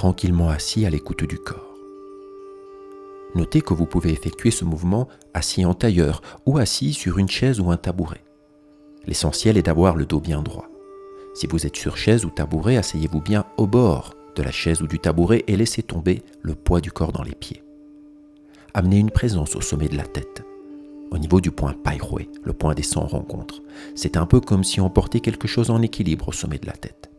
tranquillement assis à l'écoute du corps. Notez que vous pouvez effectuer ce mouvement assis en tailleur ou assis sur une chaise ou un tabouret. L'essentiel est d'avoir le dos bien droit. Si vous êtes sur chaise ou tabouret, asseyez-vous bien au bord de la chaise ou du tabouret et laissez tomber le poids du corps dans les pieds. Amenez une présence au sommet de la tête, au niveau du point Paihue, le point des 100 rencontres. C'est un peu comme si on portait quelque chose en équilibre au sommet de la tête,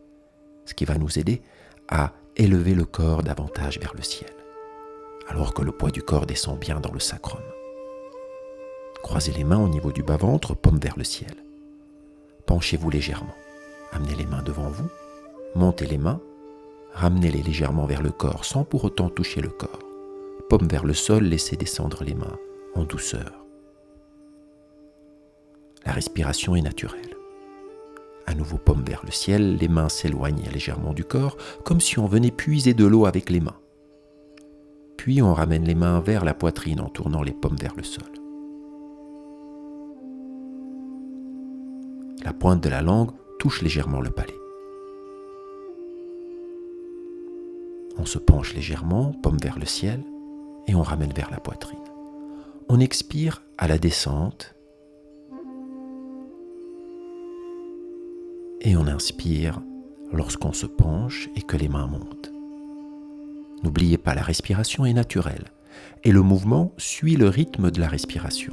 ce qui va nous aider à élever le corps davantage vers le ciel, alors que le poids du corps descend bien dans le sacrum. Croisez les mains au niveau du bas-ventre, paume vers le ciel. Penchez-vous légèrement. Amenez les mains devant vous, montez les mains, ramenez-les légèrement vers le corps sans pour autant toucher le corps. Paume vers le sol, laissez descendre les mains en douceur. La respiration est naturelle. À nouveau paume vers le ciel, les mains s'éloignent légèrement du corps, comme si on venait puiser de l'eau avec les mains. Puis on ramène les mains vers la poitrine en tournant les paumes vers le sol. La pointe de la langue touche légèrement le palais. On se penche légèrement, paume vers le ciel, et on ramène vers la poitrine. On expire à la descente et on inspire lorsqu'on se penche et que les mains montent. N'oubliez pas, la respiration est naturelle et le mouvement suit le rythme de la respiration.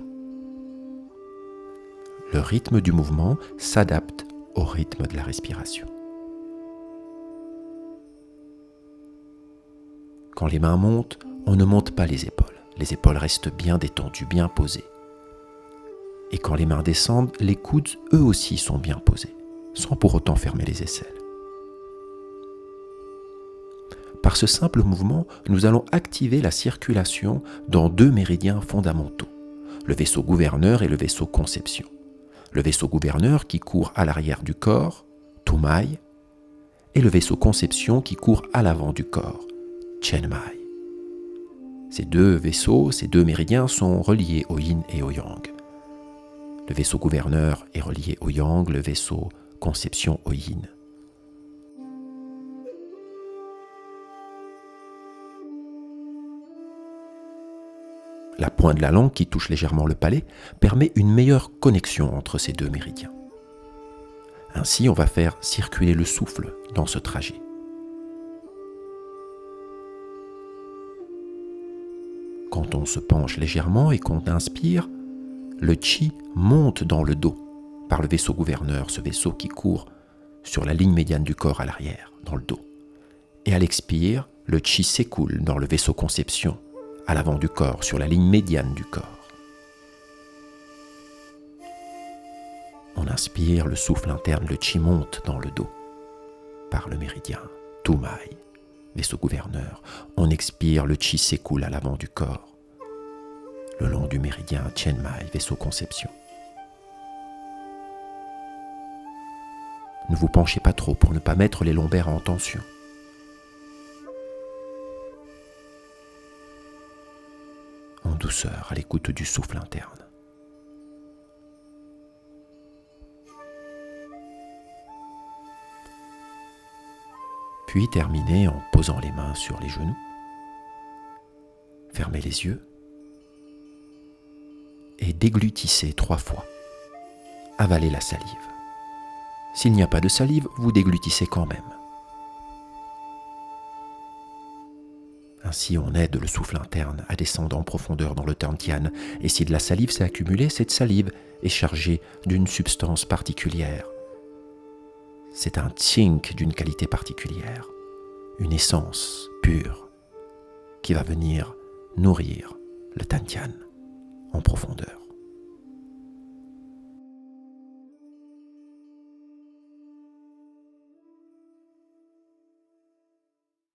Le rythme du mouvement s'adapte au rythme de la respiration. Quand les mains montent, on ne monte pas les épaules. Les épaules restent bien détendues, bien posées. Et quand les mains descendent, les coudes, eux aussi, sont bien posés, sans pour autant fermer les aisselles. Par ce simple mouvement, nous allons activer la circulation dans 2 méridiens fondamentaux, le vaisseau gouverneur et le vaisseau conception. Le vaisseau gouverneur qui court à l'arrière du corps, Tumai, et le vaisseau conception qui court à l'avant du corps, Chenmai. Ces 2 vaisseaux, ces 2 méridiens sont reliés au yin et au yang. Le vaisseau gouverneur est relié au yang, le vaisseau conception au yin. La pointe de la langue qui touche légèrement le palais permet une meilleure connexion entre ces 2 méridiens. Ainsi, on va faire circuler le souffle dans ce trajet. Quand on se penche légèrement et qu'on inspire, le chi monte dans le dos par le vaisseau gouverneur, ce vaisseau qui court sur la ligne médiane du corps à l'arrière, dans le dos. Et à l'expire, le chi s'écoule dans le vaisseau conception, à l'avant du corps, sur la ligne médiane du corps. On inspire, le souffle interne, le chi monte dans le dos par le méridien Tumai, vaisseau gouverneur. On expire, le chi s'écoule à l'avant du corps, le long du méridien Chenmai, vaisseau conception. Ne vous penchez pas trop pour ne pas mettre les lombaires en tension. En douceur, à l'écoute du souffle interne. Puis terminez en posant les mains sur les genoux. Fermez les yeux et déglutissez 3 fois. Avalez la salive. S'il n'y a pas de salive, vous déglutissez quand même. Ainsi, on aide le souffle interne à descendre en profondeur dans le Dantian. Et si de la salive s'est accumulée, cette salive est chargée d'une substance particulière. C'est un tsing d'une qualité particulière, une essence pure qui va venir nourrir le Dantian en profondeur.